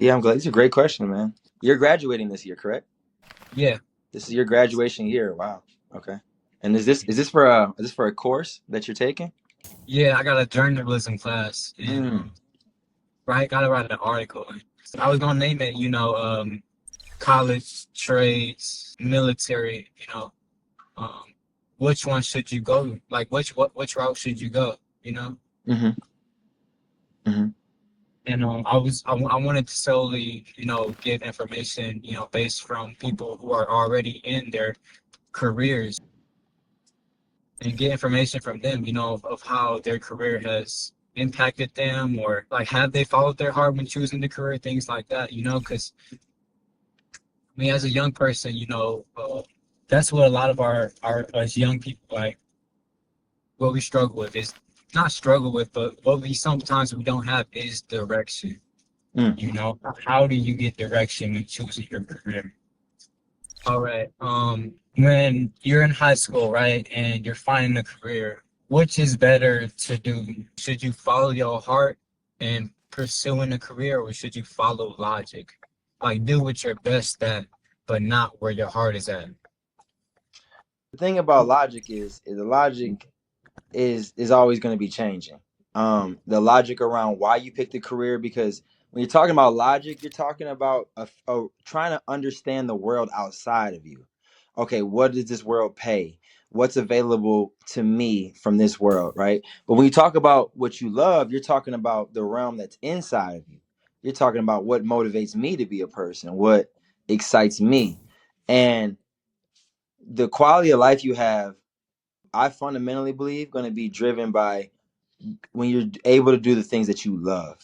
Yeah, I'm glad. It's a great question, man. You're graduating this year, correct? Yeah, This is your graduation year. Wow. Okay. And is this for a course that you're taking? yeah. I got a journalism class, and Mm. right, gotta write an article. I was gonna name it, college, trades, military. Um, which one should you go? Like, which route should you go? You know. Mm-hmm. Mm-hmm. And I wanted to solely, get information, based from people who are already in their careers and get information from them, of how their career has impacted them or like have they followed their heart when choosing the career, things like that, because me as a young person, that's what a lot of our as young people like what we struggle with is not struggle with, but what we sometimes we don't have is direction. Mm. How do you get direction when choosing your career? All right. When you're in high school, right, and you're finding a career, which is better to do? Should you follow your heart and pursuing a career, or should you follow logic? Like do what you're best at, but not where your heart is at. The thing about logic is the logic is always going to be changing. The logic around why you picked a career, because when you're talking about logic, you're talking about trying to understand the world outside of you. Okay, what does this world pay? What's available to me from this world, right? But when you talk about what you love, you're talking about the realm that's inside of you. You're talking about what motivates me to be a person, what excites me. And the quality of life you have, I fundamentally believe, going to be driven by when you're able to do the things that you love.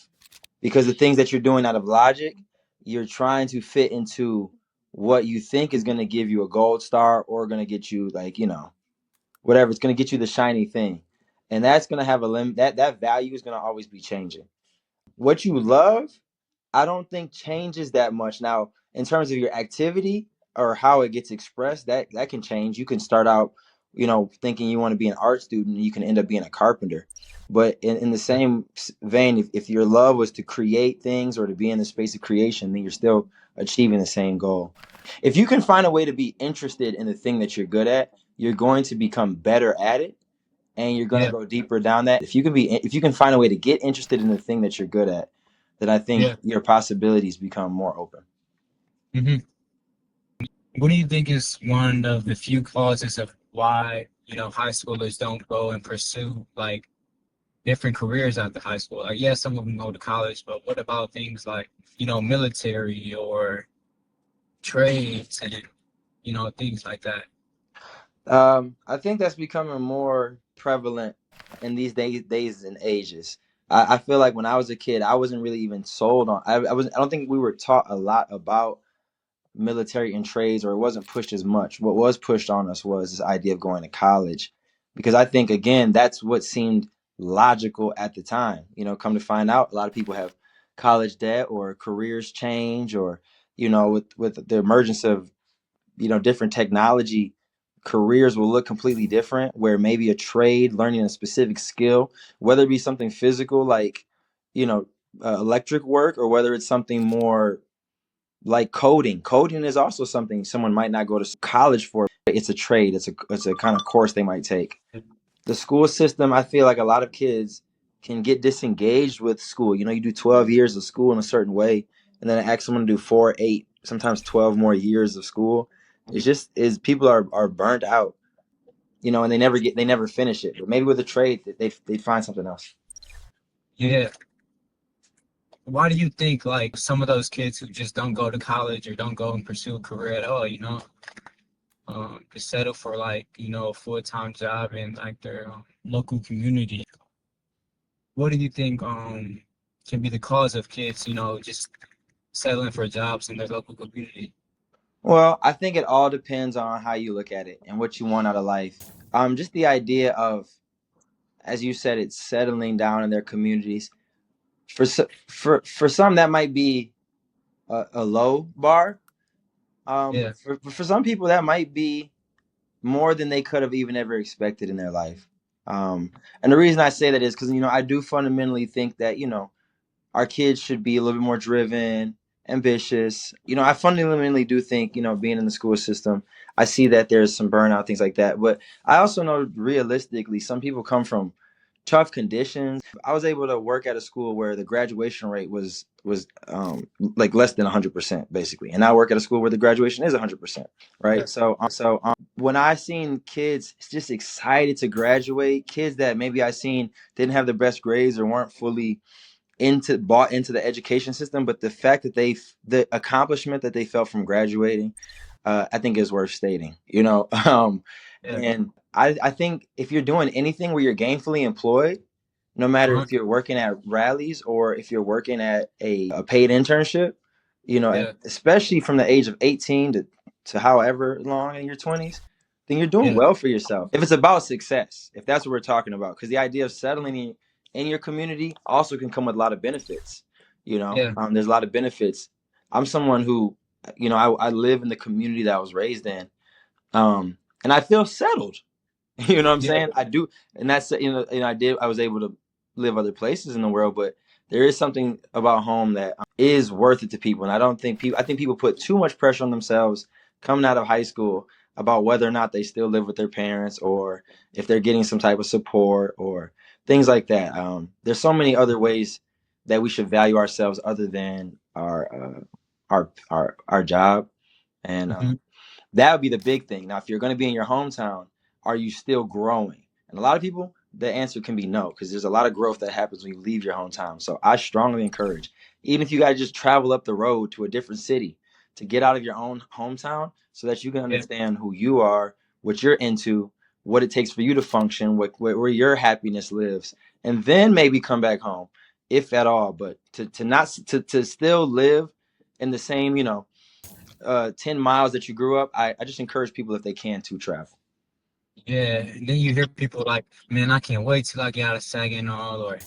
Because the things that you're doing out of logic, you're trying to fit into what you think is going to give you a gold star or going to get you, like, whatever. It's going to get you the shiny thing. And that's going to have a limit. That value is going to always be changing. What you love, I don't think changes that much. Now, in terms of your activity or how it gets expressed, that can change. You can start out, thinking you want to be an art student, and you can end up being a carpenter. But in the same vein, if your love was to create things or to be in the space of creation, then you're still achieving the same goal. If you can find a way to be interested in the thing that you're good at, you're going to become better at it, and you're going to Yeah, go deeper down that. If you can find a way to get interested in the thing that you're good at, then I think yeah. your possibilities become more open. hmm What do you think is one of the few causes of why, high schoolers don't go and pursue like different careers after high school? Like, yeah, some of them go to college, but what about things like, military or trades and, things like that? I think that's becoming more prevalent in these days and ages. I feel like when I was a kid, I wasn't really even sold on. I don't think we were taught a lot about military and trades, or it wasn't pushed as much. What was pushed on us was this idea of going to college, because I think, again, that's what seemed logical at the time. Come to find out, a lot of people have college debt, or careers change, or with the emergence of different technology, careers will look completely different, where maybe a trade, learning a specific skill, whether it be something physical like you know electric work, or whether it's something more like coding is also something someone might not go to college for. It's a trade. It's a kind of course they might take. The school system, I feel like a lot of kids can get disengaged with school. You do 12 years of school in a certain way, and then ask someone to do 4, 8, sometimes 12 more years of school. It's just is people are burnt out, and they never finish it. But maybe with a trade, they find something else. Yeah. Why do you think like some of those kids who just don't go to college or don't go and pursue a career at all, just settle for like, a full-time job in like their local community? What do you think can be the cause of kids, just settling for jobs in their local community? Well, I think it all depends on how you look at it and what you want out of life. Just the idea of, as you said, it's settling down in their communities. For some, that might be a low bar. Yeah. For some people, that might be more than they could have even ever expected in their life. And the reason I say that is because I do fundamentally think that our kids should be a little bit more driven. ambitious. I fundamentally do think, being in the school system, I see that there's some burnout, things like that. But I also know realistically, some people come from tough conditions. I was able to work at a school where the graduation rate was like less than 100% basically, and I work at a school where the graduation is 100%, Yeah. right? So when I seen kids just excited to graduate, kids that maybe I seen didn't have the best grades or weren't fully bought into the education system, but the fact that the accomplishment that they felt from graduating, I think is worth stating. Yeah. And I think if you're doing anything where you're gainfully employed, no matter Uh-huh. if you're working at rallies or if you're working at a paid internship, and Yeah. especially from the age of 18 to however long in your 20s, then you're doing Yeah. well for yourself. If it's about success, if that's what we're talking about, because the idea of settling in your community also can come with a lot of benefits. Yeah. There's a lot of benefits. I'm someone who, I live in the community that I was raised in, and I feel settled. You know what I'm Yeah. saying? I do, and that's I was able to live other places in the world, but there is something about home that is worth it to people, and I don't think people. I think people put too much pressure on themselves coming out of high school about whether or not they still live with their parents or if they're getting some type of support or things like that. There's so many other ways that we should value ourselves other than our job, and Hmm. that would be the big thing. Now, if you're going to be in your hometown, are you still growing? And a lot of people, the answer can be no, because there's a lot of growth that happens when you leave your hometown. So I strongly encourage, even if you got to just travel up the road to a different city, to get out of your own hometown so that you can Yeah. understand who you are, what you're into, what it takes for you to function, where your happiness lives, and then maybe come back home, if at all. But to not to still live in the same, 10 miles that you grew up, I just encourage people if they can to travel. Yeah. And then you hear people like, man, I can't wait till I get out of Saginaw, or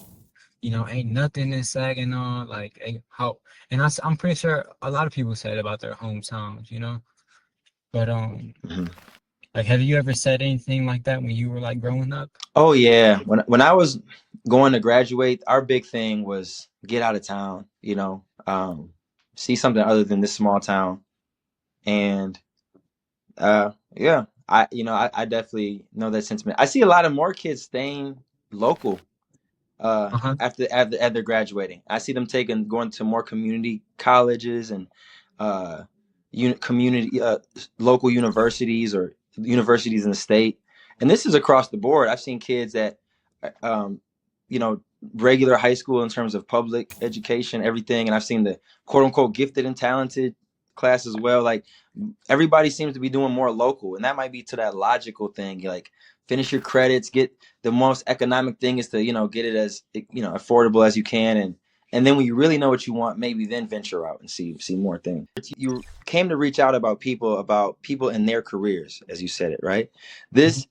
ain't nothing in Saginaw. Like, how, and I'm pretty sure a lot of people say it about their hometowns. But Mhm. like, have you ever said anything like that when you were like growing up? Oh yeah, when I was going to graduate, our big thing was get out of town, see something other than this small town. And yeah, I definitely know that sentiment. I see a lot of more kids staying local Uh-huh. after they're graduating. I see them going to more community colleges and uh community local universities or universities in the state. And this is across the board. I've seen kids that um you know regular high school in terms of public education, everything, and I've seen the quote unquote gifted and talented class as well. Like everybody seems to be doing more local, and that might be to that logical thing. Like finish your credits, get the most economic thing is to get it as affordable as you can, and then when you really know what you want, maybe then venture out and see more things. You came to reach out about people in their careers, as you said it, right? Mhm. This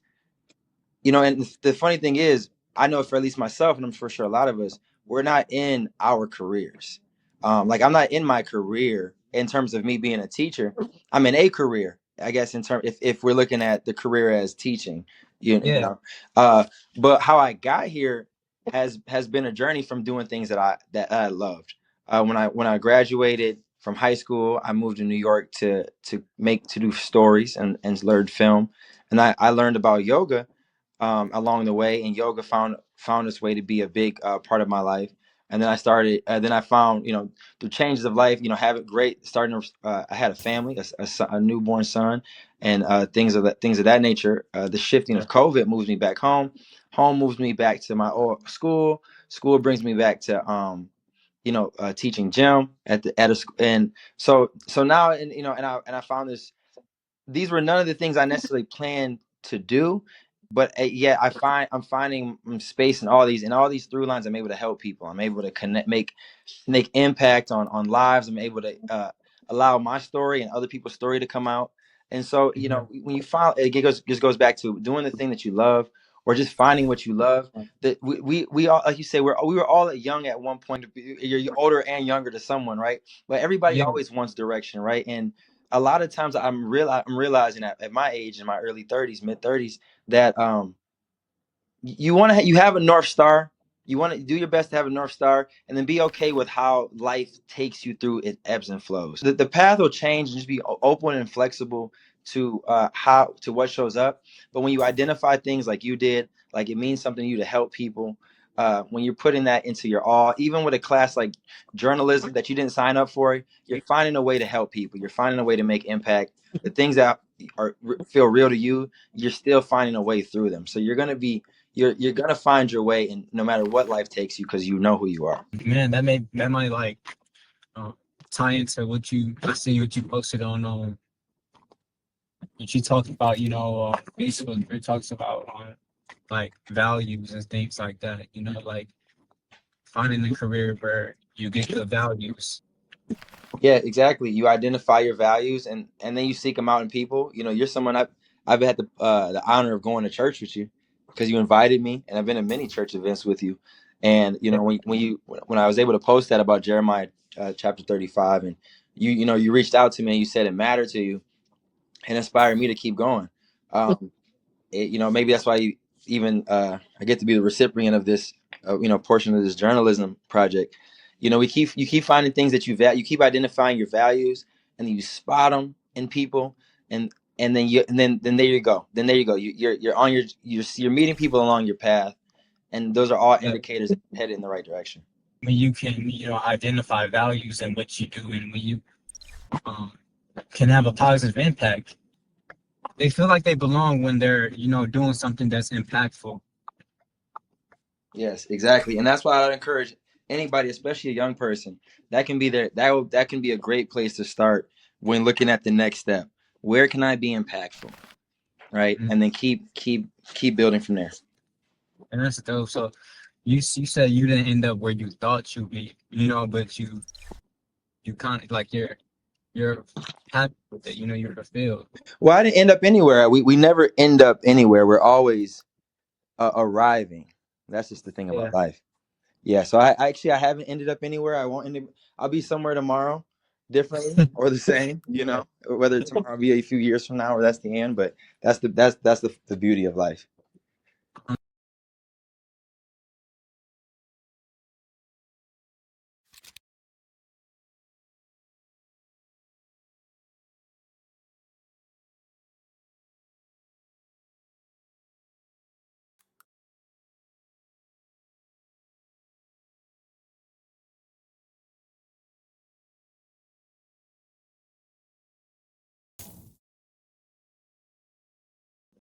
and the funny thing is, I know for at least myself, and I'm for sure a lot of us, we're not in our careers. Like I'm not in my career in terms of me being a teacher. I'm in a career, I guess, in term if we're looking at the career as teaching, you Yeah. know. Uh, but how I got here has been a journey from doing things that I loved. When I graduated from high school, I moved to New York to do stories and learned film, and I learned about yoga along the way, and yoga found its way to be a big part of my life. And then I started. Then I found, through changes of life, have it great. Starting, I had a family, a newborn son, and things of that nature. The shifting Yeah. of COVID moves me back home. Home moves me back to my old school. School brings me back to teaching gym at a and so now, and I found this. These were none of the things I necessarily planned to do, but yet I'm finding space in all these through lines. I'm able to help people. I'm able to connect, make impact on lives. I'm able to allow my story and other people's story to come out. And so, Mhm. when you find it just goes back to doing the thing that you love, or just finding what you love. That we all, like you say, we were all young at one point. You're older and younger to someone, right? But everybody Yeah. always wants direction, right? And a lot of times I'm realizing at my age, in my early 30s, mid 30s, that you have a north star. You want to do your best to have a North Star, and then be okay with how life takes you through its ebbs and flows. The path will change, and just be open and flexible to how to what shows up. But when you identify things like you did, like it means something to you to help people. When you're putting that into your all, even with a class like journalism that you didn't sign up for, you're finding a way to help people. You're finding a way to make impact. The things that feel real to you, you're still finding a way through them. So you're gonna find your way, and no matter what life takes you, because you know who you are. Man, that might like uh, tie into what you I see what you posted on what you talked about, Facebook. It talks about like values and things like that. Like finding a career where you get the values. Yeah, exactly. You identify your values, and then you seek them out in people. You're someone I've had the honor of going to church with you, because you invited me, and I've been to many church events with you. And when I was able to post that about Jeremiah chapter 35, and you reached out to me and you said it mattered to you, and inspired me to keep going. Um, maybe that's why even I get to be the recipient of this portion of this journalism project. You keep finding things that you keep identifying your values, and then you spot them in people, and then there you go. You're on you're meeting people along your path, and those are all Yeah. indicators that you're headed in the right direction. When you can, identify values in what you do, and when you um, can have a positive impact, they feel like they belong when they're, doing something that's impactful. Yes, exactly, and that's why I'd encourage anybody, especially a young person, that can be a great place to start when looking at the next step. Where can I be impactful, right? Mm. And then keep building from there. And that's dope. So you said you didn't end up where you thought you'd be, but you kind of like you're happy with it, you're fulfilled. Well, I didn't end up anywhere. We never end up anywhere. We're always arriving. That's just the thing Yeah. about life. Yeah. So I haven't ended up anywhere. I won't end up, I'll be somewhere tomorrow, differently or the same. Yeah. Whether tomorrow be a few years from now or that's the end. But that's the beauty of life.